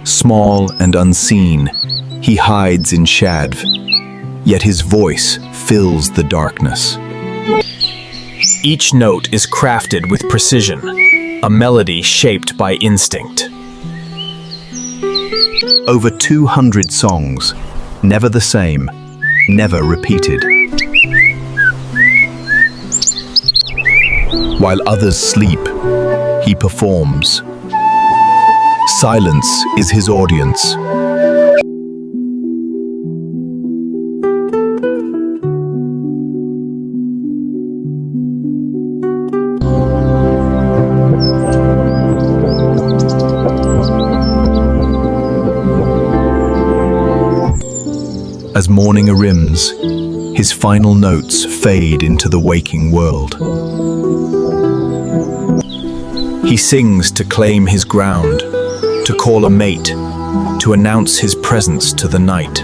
Small and unseen, he hides in Shadv, yet his voice fills the darkness. Each note is crafted with precision, a melody shaped by instinct. Over 200 songs, never the same, never repeated. While others sleep, he performs. Silence is his audience. As morning arims, his final notes fade into the waking world. He sings to claim his ground, to call a mate, to announce his presence to the night.